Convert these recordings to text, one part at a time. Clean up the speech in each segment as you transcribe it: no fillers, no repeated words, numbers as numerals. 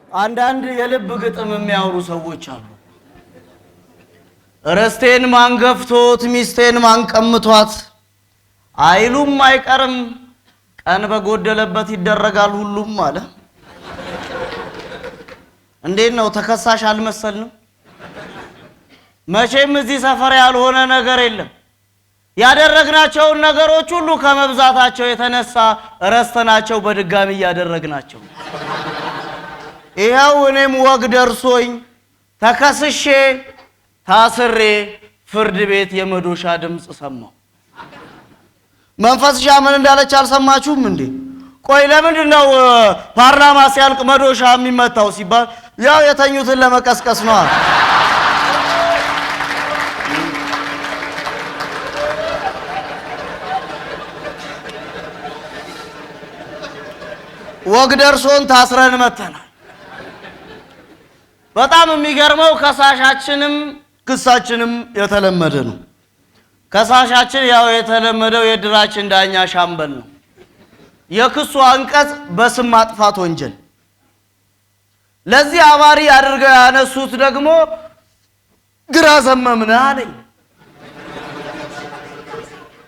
አንዳንድ የልብ ግጥም የሚያወሩ ሰዎች አሉ። ርስቴን ማንገፍቶት ሚስቴን ማንቀምቷት አይሉም አይቀርም ቀን በጎደለበት ይደረጋል ሁሉም አለ። እንዴት ነው ተከሳሽ አልመሰልንም? መቼም እዚህ ሰፈር ያልሆነ ነገር የለም። ያደረግናቸውን ነገሮች ሁሉ ከመብዛታቸው የተነሳ ረስተናቸው በድጋሚ ያደረግናቸው። ይሄው እኔም ወግ ደርሶኝ ተከስሼ ታስሬ ፍርድ ቤት የመዶሻ ድምጽ ሰማሁ። መንፈስሻ ምን እንዳለች አልሰማችሁም እንዴ? ቆይ ለምንድን ነው ፓርላማ ሲያልቅ መዶሻ የሚመታው ሲባል ያው የተኙትን ለመቀስቀስ ነው። ወግ ደርሶን ታስረን መተናል። በጣም የሚገርመው ከሳሻችንም ክሳችንም የተለመደ ነው። ከሳሻችን ያው የተለመደው የድራችን ዳኛ ሻምበል ነው። የክሱ አንቀጽ በስም ማጥፋት ወንጀል። ለዚህ አባሪ አድርገው ያነሱት ደግሞ ግራ ዘመምና አለኝ።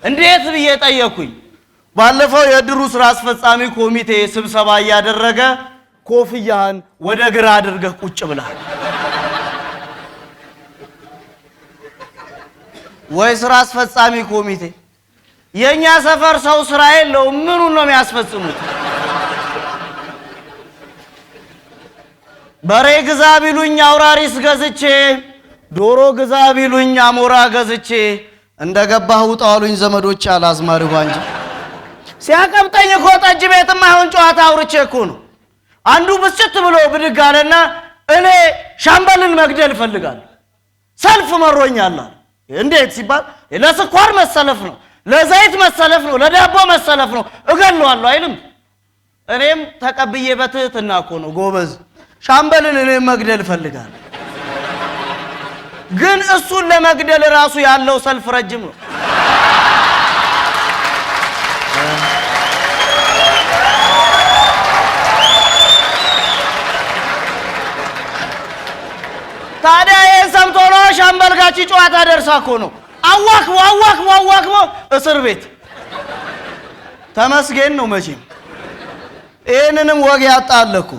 እንዴት ብዬ ጠየኩኝ። ባለፈው የድሩ ስራ አስፈጻሚ ኮሚቴ ስብሰባ ያደረገ ኮፍያህን ወደ ግራ አድርገህ ቁጭ ብለሃል ወይ? ስራ አስፈጻሚ ኮሚቴ የኛ ሰፈር ሰው ስራ የለውም፣ ምኑን ነው የሚያስፈጽሙት? በሬ ግዛ ቢሉኝ አውራሪስ ገዝቼ፣ ዶሮ ግዛ ቢሉኝ አሞራ ገዝቼ፣ እንደገባህ ውጣ አሉኝ ዘመዶች አላዝማርሁ እንጂ ሲያቀብጠኝ እኮ ጠጅ ቤትም አይሆን ጨዋታ አውርቼ እኮ ነው። አንዱ ብስጭት ብሎ ብድግ አለና እኔ ሻምበልን መግደል እፈልጋለሁ፣ ሰልፍ መሮኛል። እንዴት ሲባል ለስኳር መሰለፍ ነው፣ ለዘይት መሰለፍ ነው፣ ለዳቦ መሰለፍ ነው፣ እገለዋለሁ አይልም። እኔም ተቀብዬ በትህትና እኮ ነው ጎበዝ ሻምበልን እኔም መግደል እፈልጋለሁ። ግን እሱን ለመግደል ራሱ ያለው ሰልፍ ረጅም ነው። ታዲያ የሰምቶ ነው ሻምበል ጋቺ ጨዋታ ደርሳ እኮ ነው አዋክቦ እስር ቤት ተመስገን ነው መቼም። ይሄንንም ወግ ያጣለኩ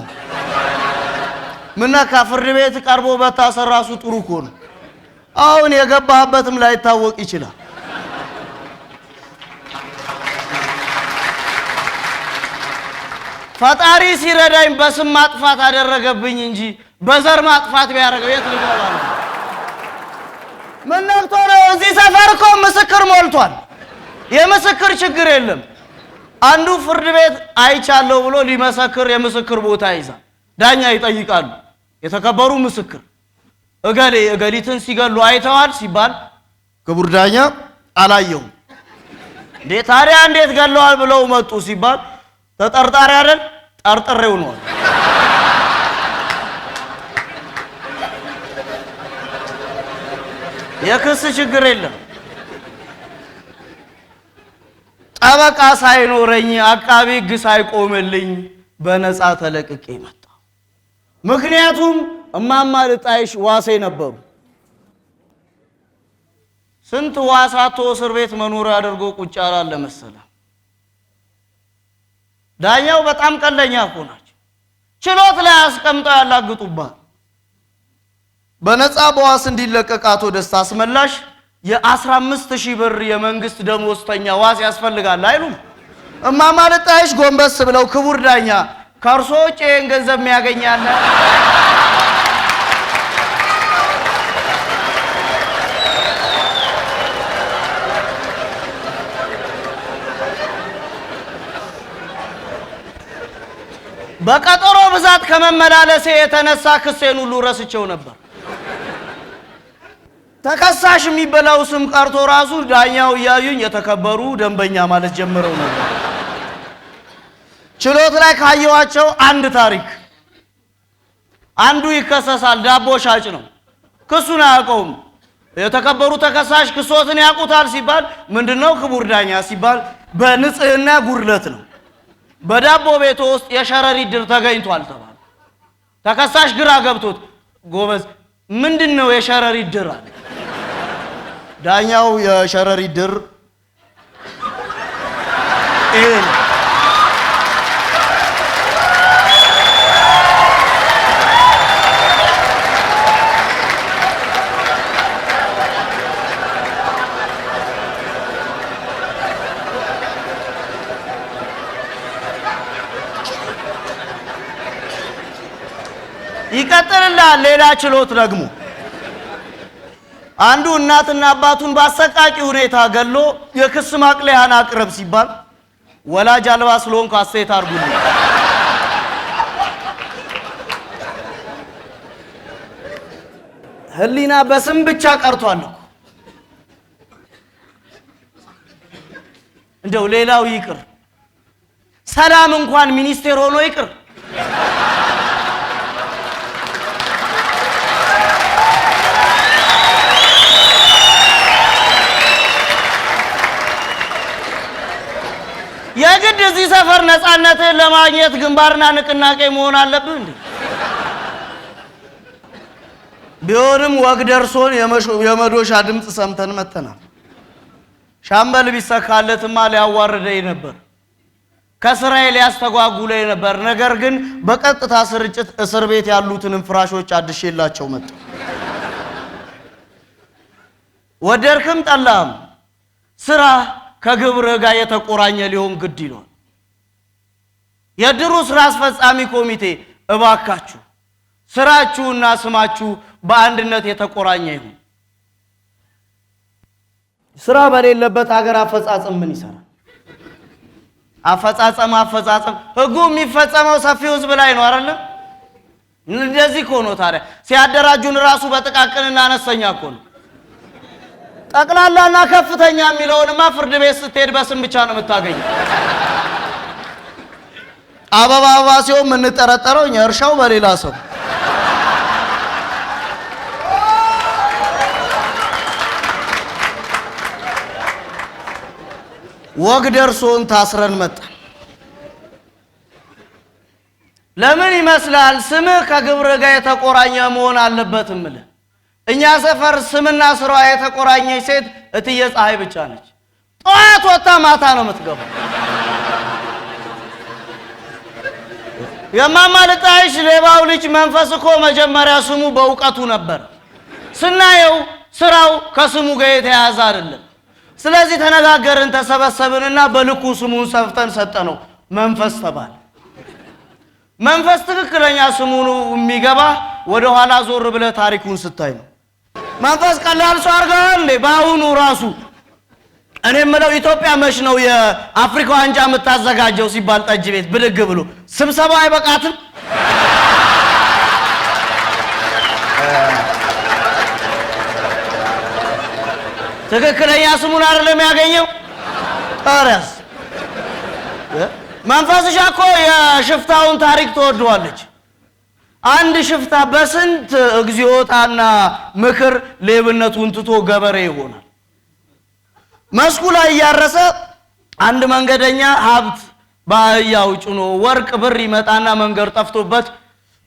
ምነካ ፍርድ ቤት ቀርቦ በታሰር ራሱ ጥሩ እኮ ነው። አሁን የገባህበትም ላይታወቅ ይችላል። ፈጣሪ ሲረዳኝ በስም ማጥፋት አደረገብኝ እንጂ በዘር ማጥፋት ቢያደርገው የት ልገባ ነው? ምን ነክቶ ነው? እዚህ ሰፈር እኮ ምስክር ሞልቷል። የምስክር ችግር የለም። አንዱ ፍርድ ቤት አይቻለሁ ብሎ ሊመሰክር የምስክር ቦታ ይዛል። ዳኛ ይጠይቃሉ። የተከበሩ ምስክር እገሌ እገሊትን ሲገሉ አይተዋል ሲባል ክቡር ዳኛ አላየሁም። እንዴ ታዲያ እንዴት ገለዋል ብለው መጡ ሲባል ተጠርጣሪ አይደል ጠርጥሬው ነው። የክስ ችግር የለም። ጠበቃ ሳይኖረኝ አቃቢ ሕግ ሳይቆምልኝ በነፃ ተለቅቄ መጣ። ምክንያቱም እማማ ልጣይሽ ዋሴ ነበሩ። ስንት ዋሳቶ እስር ቤት መኖር አድርጎ ቁጭ አላለ መሰለ። ዳኛው በጣም ቀለኛ እኮ ናቸው። ችሎት ላይ አስቀምጠው ያላግጡባል። በነፃ በዋስ እንዲለቀቅ አቶ ደስታ አስመላሽ የ15,000 ብር የመንግስት ደሞዝተኛ ዋስ ያስፈልጋል አይሉም? እማማ ልጣይሽ ጎንበስ ብለው ክቡር ዳኛ ከርሶ ውጭ ይሄን ገንዘብ የሚያገኛለ? በቀጠሮ ብዛት ከመመላለሴ የተነሳ ክሴን ሁሉ ረስቸው ነበር። ተከሳሽ የሚበላው ስም ቀርቶ ራሱ ዳኛው ያዩኝ የተከበሩ ደንበኛ ማለት ጀምረው ነበር። ችሎት ላይ ካየዋቸው አንድ ታሪክ አንዱ ይከሰሳል። ዳቦ ሻጭ ነው። ክሱን አያውቀውም። የተከበሩ ተከሳሽ ክሶትን ያውቁታል ሲባል ምንድነው ክቡር ዳኛ ሲባል በንጽህና ጉድለት ነው። በዳቦ ቤት ውስጥ የሸረሪት ድር ተገኝቷል ተባለ። ተከሳሽ ግራ ገብቶት ጎበዝ ምንድነው የሸረሪት ድር አለ። ዳኛው የሸረሪት ድር ይቀጥልና ሌላ ችሎት ደግሞ አንዱ እናትና አባቱን ባሰቃቂ ሁኔታ ገሎ የክስ ማቅለያን አቅርብ ሲባል ወላጅ አልባ ስለሆንኩ አስተያየት አድርጉልኝ። ህሊና በስም ብቻ ቀርቷል። እንደው ሌላው ይቅር ሰላም እንኳን ሚኒስቴር ሆኖ ይቅር። የግድ እዚህ ሰፈር ነፃነትን ለማግኘት ግንባርና ንቅናቄ መሆን አለብህ እንዴ? ቢሆንም ወግ ደርሶን የመዶሻ ድምፅ ሰምተን መተናል። ሻምበል ቢሰካለትማ ሊያዋርደኝ ነበር፣ ከስራዬ ሊያስተጓጉለኝ ነበር። ነገር ግን በቀጥታ ስርጭት እስር ቤት ያሉትን ፍራሾች አድሼላቸው መጣ። ወደርክም ጠላም ስራ ከግብር ጋር የተቆራኘ ሊሆን ግድ ይሏል። የድሩ ስራ አስፈጻሚ ኮሚቴ እባካችሁ ስራችሁና ስማችሁ በአንድነት የተቆራኘ ይሁን። ስራ በሌለበት ሀገር አፈጻጸም ምን ይሰራል? አፈጻጸም ህጉ የሚፈጸመው ሰፊው ህዝብ ላይ ነው አይደል? እንደዚህ እኮ ነው ታዲያ ሲያደራጁን ራሱ በጥቃቅንና አነስተኛ እኮ ነው። ጠቅላላና ከፍተኛ የሚለውንማ ፍርድ ቤት ስትሄድ በስም ብቻ ነው የምታገኘው። አበባ ሲሆን የምንጠረጠረው እኛ እርሻው በሌላ ሰው። ወግ ደርሶን ታስረን መጣን። ለምን ይመስላል? ስምህ ከግብር ጋር የተቆራኘ መሆን አለበት እምልህ። እኛ ሰፈር ስምና ስራዋ የተቆራኘች ሴት እትዬ ፀሐይ ብቻ ነች። ጠዋት ወጣ ማታ ነው የምትገባው። የማማልጣይሽ ሌባው ልጅ መንፈስ እኮ መጀመሪያ ስሙ በእውቀቱ ነበር። ስናየው ስራው ከስሙ ጋር የተያያዘ አይደለም። ስለዚህ ተነጋገርን፣ ተሰበሰብንና በልኩ ስሙን ሰፍተን ሰጠነው። መንፈስ ተባለ። መንፈስ ትክክለኛ ስሙ ነው የሚገባ ወደ ኋላ ዞር ብለህ ታሪኩን ስታይ ነው። መንፈስ ቀላል ሰው አድርገዋል እንዴ? በአሁኑ ራሱ እኔ የምለው ኢትዮጵያ መች ነው የአፍሪካ ዋንጫ የምታዘጋጀው ሲባል ጠጅ ቤት ብድግ ብሎ ስብሰባ አይበቃትም? ትክክለኛ ስሙን አይደለም ያገኘው። ታረስ መንፈስሻ እኮ የሽፍታውን ታሪክ ትወደዋለች። አንድ ሽፍታ በስንት እግዚኦታና ምክር ሌብነቱን ትቶ ገበሬ ይሆናል። መስኩ ላይ ያረሰ አንድ መንገደኛ ሀብት በአህያው ጭኖ ወርቅ ብር ይመጣና መንገድ ጠፍቶበት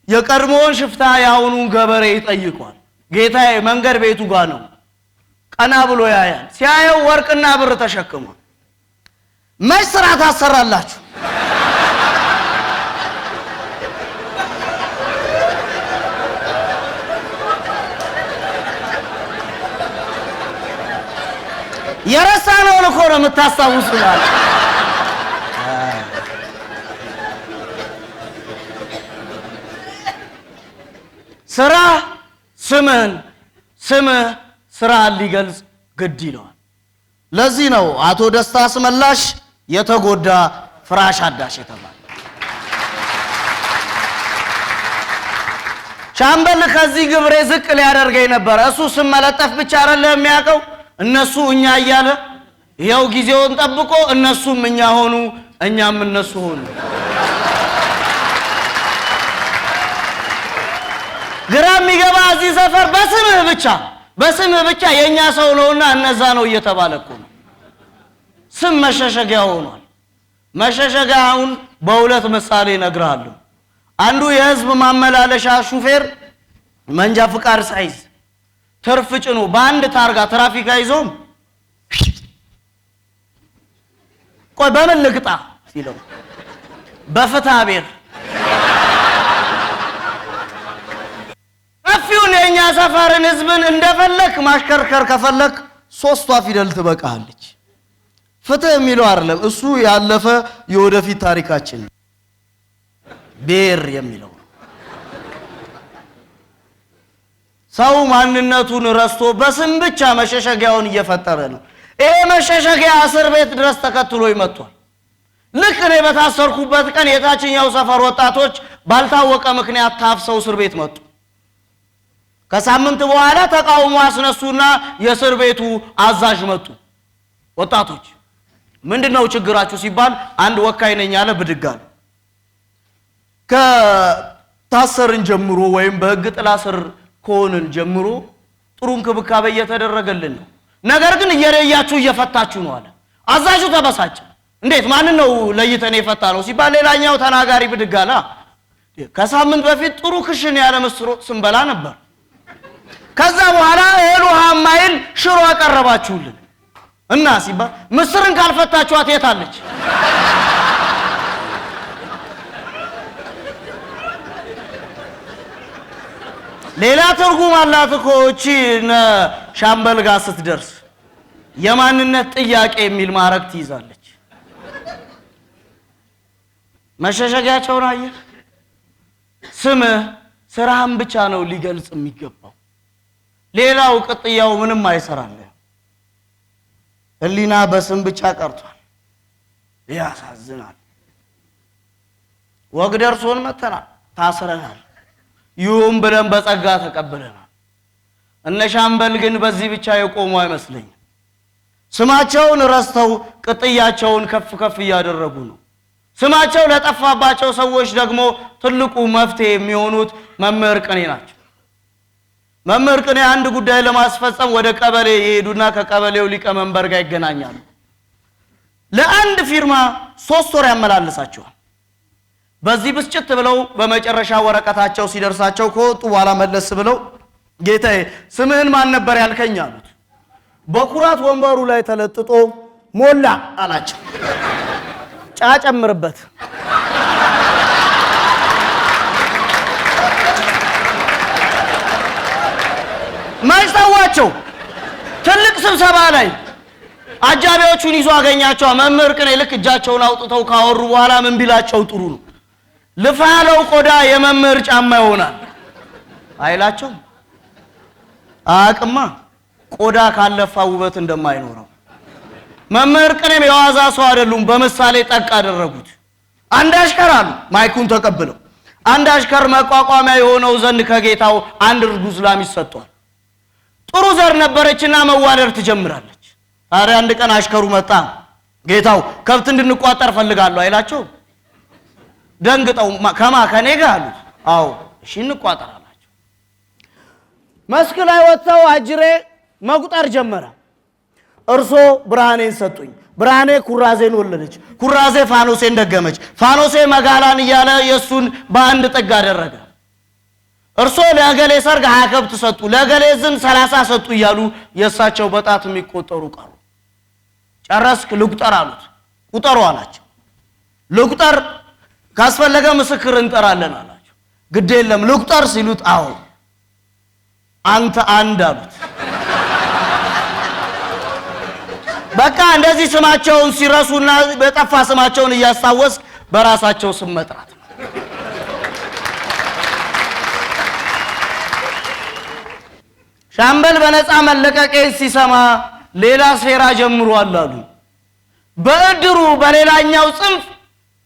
የቀድሞውን ሽፍታ ያሁኑን ገበሬ ይጠይቋል። ጌታዬ መንገድ ቤቱ ጋር ነው። ቀና ብሎ ያያል። ሲያየው ወርቅና ብር ተሸክሟል። መች ስራ ታሰራላችሁ? የረሳነውን እኮ ነው የምታስታውሱናል። ስራ ስምህ ስራ ሊገልጽ ግድ ይለዋል። ለዚህ ነው አቶ ደስታ አስመላሽ የተጎዳ ፍራሽ አዳሽ የተባለ። ሻምበል ከዚህ ግብሬ ዝቅ ሊያደርገኝ ነበር። እሱ ስም መለጠፍ ብቻ አይደለም የሚያውቀው፣ እነሱ እኛ እያለ ይኸው ጊዜውን ጠብቆ እነሱም እኛ ሆኑ፣ እኛም እነሱ ሆኑ። ግራ የሚገባ እዚህ ሰፈር በስምህ ብቻ የኛ ሰው ነውና እነዛ ነው እየተባለ እኮ ነው። ስም መሸሸጊያ ሆኗል። መሸሸጊያውን በሁለት ምሳሌ እነግርሃለሁ። አንዱ የህዝብ ማመላለሻ ሹፌር መንጃ ፍቃድ ሳይዝ ትርፍ ጭኖ በአንድ ታርጋ ትራፊክ አይዞም ቆይ በምን ልቅጣ ሲለው በፍትሐ ብሔር አፊውን የኛ ሰፈርን ህዝብን እንደፈለክ ማሽከርከር ከፈለክ ሶስቷ ፊደል ትበቃለች። ፍትህ የሚለው አይደለም እሱ ያለፈ የወደፊት ታሪካችን ብሔር የሚለው ሰው ማንነቱን ረስቶ በስም ብቻ መሸሸጊያውን እየፈጠረ ነው። ይሄ መሸሸጊያ እስር ቤት ድረስ ተከትሎ ይመጣል። ልክ እኔ በታሰርኩበት ቀን የታችኛው ሰፈር ወጣቶች ባልታወቀ ምክንያት ታፍሰው እስር ቤት መጡ። ከሳምንት በኋላ ተቃውሞ አስነሱና የእስር ቤቱ አዛዥ መጡ። ወጣቶች ምንድነው ችግራችሁ ሲባል አንድ ወካይ ነኝ ያለ ብድግ አለ። ከታሰርን ጀምሮ ወይም በህግ ጥላ ስር ከሆንን ጀምሮ ጥሩ እንክብካቤ እየተደረገልን ነው። ነገር ግን እየለያችሁ እየፈታችሁ ነው አለ። አዛዡ ተበሳጨ። እንዴት ማን ነው ለይተን የፈታ ነው ሲባል ሌላኛው ተናጋሪ ብድግ አለ። ከሳምንት በፊት ጥሩ ክሽን ያለ ምስር ስንበላ ነበር። ከዛ በኋላ እህል ውሃ ማይል ሽሮ አቀረባችሁልን እና ሲባል ምስርን ካልፈታችኋት የት አለች? ሌላ ትርጉም አላት እኮ እቺ ሻምበል ጋር ስትደርስ የማንነት ጥያቄ የሚል ማረግ ትይዛለች። መሸሸጊያቸውን አየህ። ስምህ ስራህን ብቻ ነው ሊገልጽ የሚገባው። ሌላው ቅጥያው ምንም አይሰራልህ። ህሊና በስም ብቻ ቀርቷል። ያሳዝናል። ወግ ደርሶን መተናል፣ ታስረናል። ይሁን ብለን በጸጋ ተቀበለናል። እነ ሻምበል ግን በዚህ ብቻ የቆሙ አይመስለኝም። ስማቸውን ረስተው ቅጥያቸውን ከፍ ከፍ እያደረጉ ነው። ስማቸው ለጠፋባቸው ሰዎች ደግሞ ትልቁ መፍትሄ የሚሆኑት መምህር ቅኔ ናቸው። መምህር ቅኔ አንድ ጉዳይ ለማስፈጸም ወደ ቀበሌ ይሄዱና ከቀበሌው ሊቀመንበር ጋር ይገናኛሉ። ለአንድ ፊርማ 3 ወር ያመላልሳቸዋል። በዚህ ብስጭት ብለው በመጨረሻ ወረቀታቸው ሲደርሳቸው ከወጡ በኋላ መለስ ብለው ጌታዬ ስምህን ማን ነበር ያልከኝ አሉት። በኩራት ወንበሩ ላይ ተለጥጦ ሞላ አላቸው። ጫጨምርበት። ማይስተዋቸው ትልቅ ስብሰባ ላይ አጃቢዎቹን ይዞ አገኛቸው። መምህር ቅኔ ልክ እጃቸውን አውጥተው ካወሩ በኋላ ምን ቢላቸው ጥሩ ነው? ልፋ ያለው ቆዳ የመምህር ጫማ ይሆናል አይላቸው? አቅማ ቆዳ ካለፋ ውበት እንደማይኖረው መምህር ቅኔም የዋዛ ሰው አይደሉም። በምሳሌ ጠቅ አደረጉት። አንድ አሽከር አሉ ማይኩን ተቀብለው አንድ አሽከር መቋቋሚያ የሆነው ዘንድ ከጌታው አንድ እርጉዝ ላም ይሰጣል። ጥሩ ዘር ነበረችና መዋለድ ትጀምራለች። ታዲያ አንድ ቀን አሽከሩ መጣ። ጌታው ከብት እንድንቋጠር ፈልጋለሁ አይላቸው? ደንግጠው ከኔ ጋር አሉት። አዎ እሺ እንቋጠር አላቸው። መስክ ላይ ወጥተው አጅሬ መቁጠር ጀመረ። እርሶ ብርሃኔን ሰጡኝ፣ ብርሃኔ ኩራዜን ወለደች፣ ኩራዜ ፋኖሴን ደገመች፣ ፋኖሴ መጋላን እያለ የሱን በአንድ ጥግ አደረገ። እርሶ ለገሌ ሰርግ 20 ከብት ሰጡ፣ ለገሌ ዝን 30 ሰጡ እያሉ የሳቸው በጣት የሚቆጠሩ ቀሩ። ጨረስክ? ልቁጠር አሉት። ቁጠሩ አላቸው። ልቁጠር ካስፈለገ ምስክር እንጠራለን አላቸው። ግድ የለም ልቁጠር ሲሉት አዎ አንተ አንድ አሉት። በቃ እንደዚህ ስማቸውን ሲረሱና በጠፋ ስማቸውን እያስታወስ በራሳቸው ስም መጥራት። ሻምበል በነፃ መለቀቄን ሲሰማ ሌላ ሴራ ጀምሯል አሉ። በእድሩ በሌላኛው ጽንፍ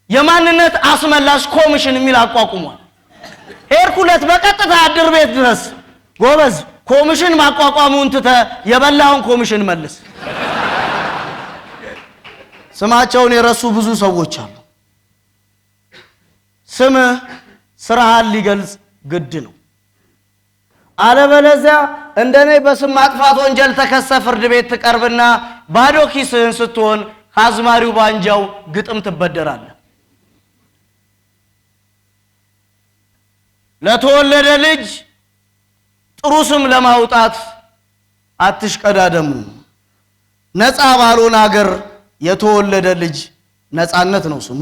የማንነት አስመላሽ ኮሚሽን የሚል አቋቁሟል። ሄርኩለት በቀጥታ እድር ቤት ድረስ ጎበዝ ኮሚሽን ማቋቋሙን ትተ የበላውን ኮሚሽን መልስ። ስማቸውን የረሱ ብዙ ሰዎች አሉ። ስምህ ስራህን ሊገልጽ ግድ ነው። አለበለዚያ እንደኔ በስም ማጥፋት ወንጀል ተከሰ ፍርድ ቤት ትቀርብና ባዶ ኪስህን ስትሆን ከአዝማሪው ባንጃው ግጥም ትበደራለህ። ለተወለደ ልጅ ጥሩ ስም ለማውጣት አትሽቀዳደሙ ነፃ ባልሆነ ሀገር የተወለደ ልጅ ነፃነት ነው ስሙ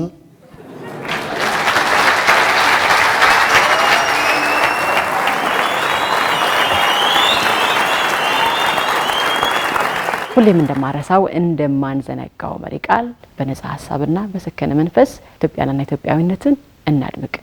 ሁሌም እንደማረሳው እንደማንዘነጋው መሪ ቃል በነፃ ሐሳብና በሰከነ መንፈስ ኢትዮጵያንና ኢትዮጵያዊነትን እናድምቅ